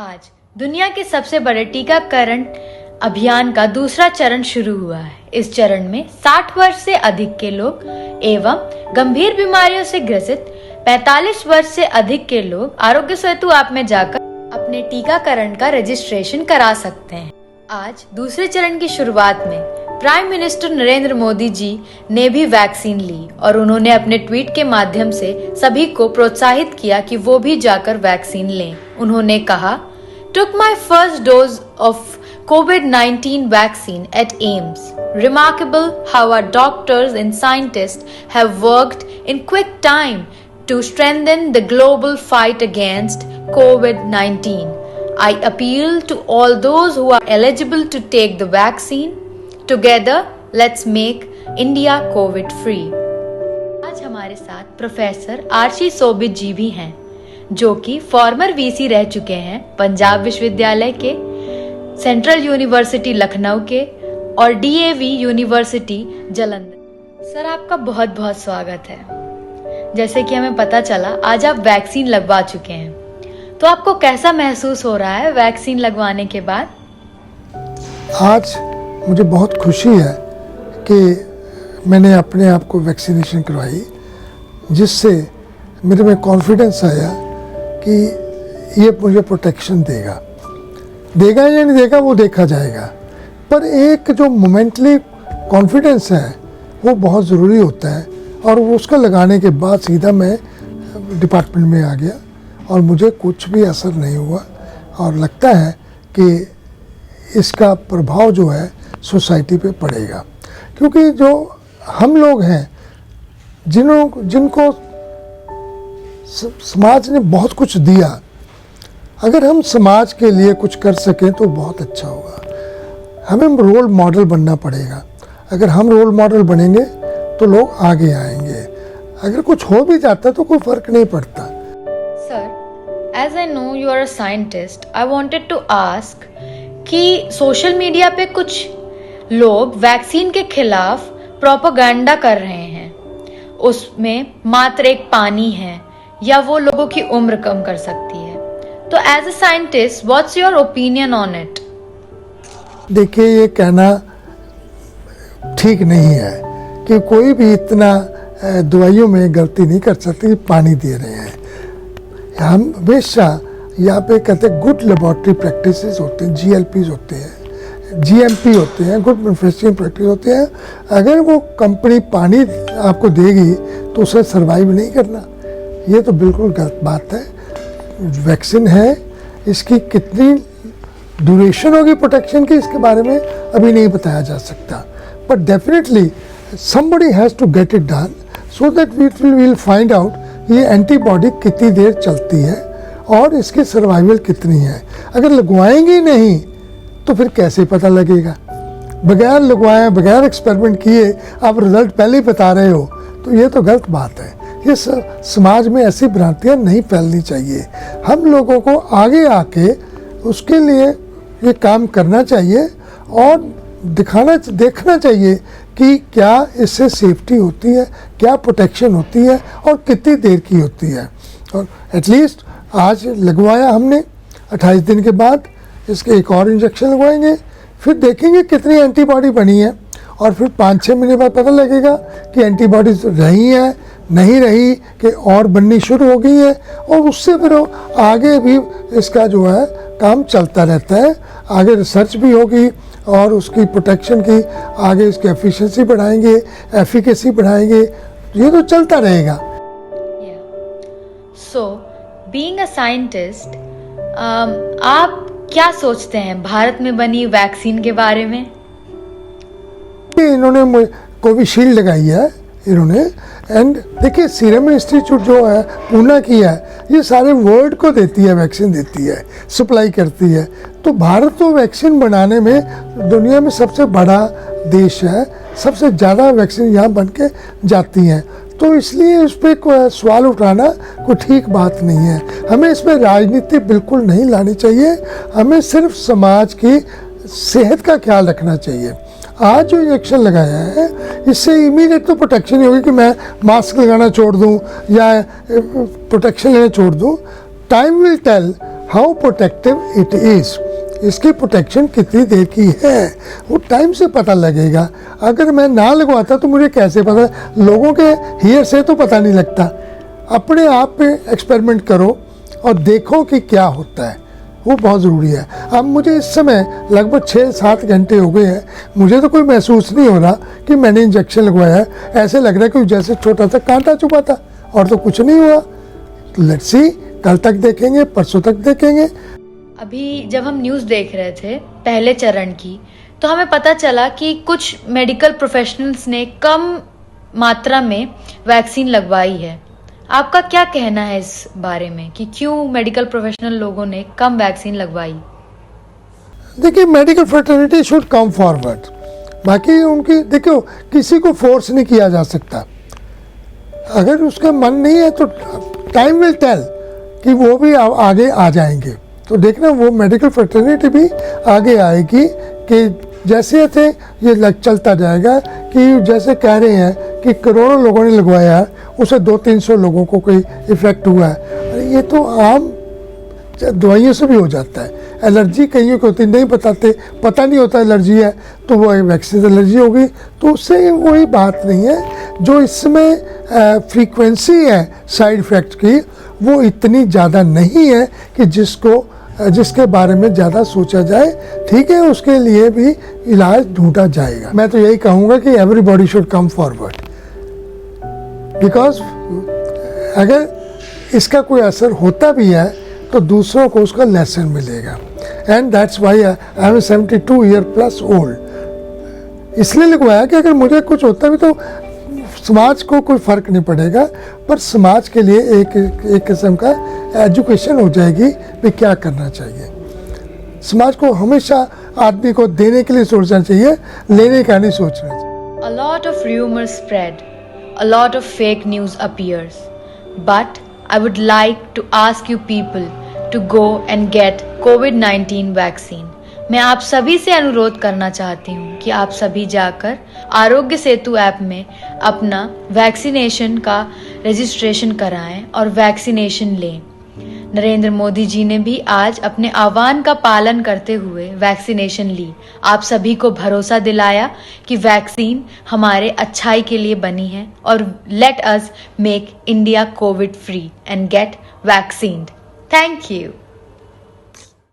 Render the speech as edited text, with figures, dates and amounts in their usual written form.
आज दुनिया के सबसे बड़े टीकाकरण अभियान का दूसरा चरण शुरू हुआ है। इस चरण में 60 वर्ष से अधिक के लोग एवं गंभीर बीमारियों से ग्रसित 45 वर्ष से अधिक के लोग आरोग्य सेतु ऐप में जाकर अपने टीकाकरण का रजिस्ट्रेशन करा सकते हैं। आज दूसरे चरण की शुरुआत में प्राइम मिनिस्टर नरेंद्र मोदी जी ने भी वैक्सीन ली और उन्होंने अपने ट्वीट के माध्यम से सभी को प्रोत्साहित किया कि वो भी जाकर वैक्सीन लें। उन्होंने कहा, "Took my first dose of COVID-19 vaccine at AIIMS. Remarkable how our doctors and scientists have worked in quick time to strengthen the global fight against COVID-19. I appeal to all those who are eligible to take the vaccine. Together, let's make India COVID free." आज हमारे साथ professor आरशी सोबित जी भी हैं, जो कि farmer VC रह चुके हैं पंजाब विश्वविद्यालय के, सेंट्रल यूनिवर्सिटी लखनऊ के और डीएवी यूनिवर्सिटी जालंधर। सर, आपका बहुत बहुत स्वागत है। जैसे कि हमें पता चला आज आप वैक्सीन लगवा चुके हैं, तो आपको कैसा महसूस हो रहा है वैक्सीन लगवाने के बाद? आज मुझे बहुत खुशी है कि मैंने अपने आप को वैक्सीनेशन करवाई, जिससे मेरे में कॉन्फिडेंस आया कि ये मुझे प्रोटेक्शन देगा या नहीं देगा वो देखा जाएगा, पर एक जो मोमेंटली कॉन्फिडेंस है वो बहुत ज़रूरी होता है। और वो उसका लगाने के बाद सीधा मैं डिपार्टमेंट में आ गया और मुझे कुछ भी असर नहीं हुआ और लगता है कि इसका प्रभाव जो है सोसाइटी पे पड़ेगा, क्योंकि जो हम लोग हैं जिनको समाज ने बहुत कुछ दिया, अगर हम समाज के लिए कुछ कर सकें तो बहुत अच्छा होगा। हमें रोल मॉडल बनना पड़ेगा। अगर हम रोल मॉडल बनेंगे तो लोग आगे आएंगे। अगर कुछ हो भी जाता तो कोई फर्क नहीं पड़ता। Sir, as I know you are a scientist, I wanted to ask कि सोशल मीडिया पे कुछ लोग वैक्सीन के खिलाफ प्रोपेगेंडा कर रहे हैं। उसमें मात्र एक पानी है या वो लोगों की उम्र कम कर सकती है। तो as a scientist, what's your opinion on it? देखिए, ये कहना ठीक नहीं है कि कोई भी इतना दवाइयों में गलती नहीं कर सकती। पानी दे रहे हैं हम हमेशा यहाँ पे कहते हैं गुड लेबोरेटरी प्रैक्टिसेस होते हैं, GLPs होते हैं, GMP होते हैं, गुड मैन्युफैक्चरिंग प्रैक्टिस होते हैं। अगर वो कंपनी पानी आपको देगी तो उसे सर्वाइव नहीं करना, ये तो बिल्कुल गलत बात है। वैक्सीन है, इसकी कितनी ड्यूरेशन होगी प्रोटेक्शन की, इसके बारे में अभी नहीं बताया जा सकता, but definitely somebody has to get it done so that we will find out ये एंटीबॉडी कितनी देर चलती है और इसकी सर्वाइवल कितनी है। अगर लगवाएंगे नहीं तो फिर कैसे पता लगेगा? बगैर लगवाए, बगैर एक्सपेरिमेंट किए आप रिजल्ट पहले ही बता रहे हो, तो ये तो गलत बात है। ये समाज में ऐसी भ्रांतियाँ नहीं फैलनी चाहिए। हम लोगों को आगे आके उसके लिए ये काम करना चाहिए और देखना चाहिए कि क्या इससे सेफ्टी होती है, क्या प्रोटेक्शन होती है और कितनी देर की होती है। और एटलीस्ट आज लगवाया हमने, 28 दिन के बाद इसके एक और इंजेक्शन लगवाएंगे, फिर देखेंगे कितनी एंटीबॉडी बनी है और फिर 5-6 महीने बाद पता लगेगा कि एंटीबॉडीज रही हैं, नहीं रही, कि और बननी शुरू हो गई है। और उससे फिर आगे भी इसका जो है काम चलता रहता है। आगे रिसर्च भी होगी और उसकी प्रोटेक्शन की आगे इसकी एफिशिएंसी बढ़ाएंगे, एफिकेसी बढ़ाएंगे, ये तो चलता रहेगा। सो बीइंग अ साइंटिस्ट, आप क्या सोचते हैं भारत में बनी वैक्सीन के बारे में? इन्होंने कोविशील्ड लगाई है इन्होंने, एंड देखिए सीरम इंस्टीट्यूट जो है पूना की है, ये सारे वर्ल्ड को देती है, वैक्सीन देती है, सप्लाई करती है। तो भारत तो वैक्सीन बनाने में दुनिया में सबसे बड़ा देश है, सबसे ज़्यादा वैक्सीन यहाँ बन के जाती हैं। तो इसलिए इस पर सवाल उठाना कोई ठीक बात नहीं है। हमें इसमें राजनीति बिल्कुल नहीं लानी चाहिए। हमें सिर्फ समाज की सेहत का ख्याल रखना चाहिए। आज जो इंजेक्शन लगाया है इससे इमीडिएट तो प्रोटेक्शन नहीं होगी कि मैं मास्क लगाना छोड़ दूं या प्रोटेक्शन लेना छोड़ दूं। Time will tell how protective it is, इसकी प्रोटेक्शन कितनी देर की है वो टाइम से पता लगेगा। अगर मैं ना लगवाता तो मुझे कैसे पता, लोगों के हियर से तो पता नहीं लगता। अपने आप पे एक्सपेरिमेंट करो और देखो कि क्या होता है, वो बहुत ज़रूरी है। अब मुझे इस समय लगभग 6-7 घंटे हो गए हैं, मुझे तो कोई महसूस नहीं हो रहा कि मैंने इंजेक्शन लगवाया है। ऐसे लग रहा है कि जैसे छोटा सा कांटा चुभा था और तो कुछ नहीं हुआ। लेट्स सी, कल तक देखेंगे, परसों तक देखेंगे। अभी जब हम न्यूज़ देख रहे थे पहले चरण की, तो हमें पता चला कि कुछ मेडिकल प्रोफेशनल्स ने कम मात्रा में वैक्सीन लगवाई है। आपका क्या कहना है इस बारे में कि क्यों मेडिकल प्रोफेशनल लोगों ने कम वैक्सीन लगवाई? देखिए, medical fraternity should come forward. बाकी उनकी देखो, किसी को फोर्स नहीं किया जा सकता। अगर उसका मन नहीं है तो टाइम विल टेल कि वो भी आगे आ जाएंगे। तो देखना, वो मेडिकल फ्रेटर्निटी भी आगे आएगी कि जैसे थे ये चलता जाएगा। कि जैसे कह रहे हैं कि करोड़ों लोगों ने लगवाया है, उसे 200-300 लोगों को कोई इफेक्ट हुआ है। ये तो आम दवाइयों से भी हो जाता है। एलर्जी कईयों को होती नहीं बताते, पता नहीं होता एलर्जी है, तो वो वैक्सीन एलर्जी होगी। तो उससे वही बात नहीं है। जो इसमें फ्रीक्वेंसी है साइड इफ़ेक्ट की, वो इतनी ज़्यादा नहीं है कि जिसके बारे में ज़्यादा सोचा जाए। ठीक है, उसके लिए भी इलाज ढूंढा जाएगा। मैं तो यही कहूँगा कि everybody should come forward, because अगर इसका कोई असर होता भी है तो दूसरों को उसका लेसन मिलेगा। And that's why I am 72 year plus old. इसलिए लगवाया कि अगर मुझे कुछ होता भी तो समाज को कोई फ़र्क नहीं पड़ेगा, पर समाज के लिए एक किस्म का एजुकेशन हो जाएगी कि क्या करना चाहिए। समाज को हमेशा आदमी को देने के लिए सोचना चाहिए, लेने का नहीं सोचना चाहिए। A lot of rumors spread, a lot of fake news appears, but I would like to ask you people to go and get COVID-19 vaccine. मैं आप सभी से अनुरोध करना चाहती हूँ कि आप सभी जाकर आरोग्य सेतु ऐप में अपना वैक्सीनेशन का रजिस्ट्रेशन कराएं और वैक्सीनेशन लें। नरेंद्र मोदी जी ने भी आज अपने आह्वान का पालन करते हुए वैक्सीनेशन ली। आप सभी को भरोसा दिलाया कि वैक्सीन हमारे अच्छाई के लिए बनी है और let us make India covid free and get vaccinated. Thank you.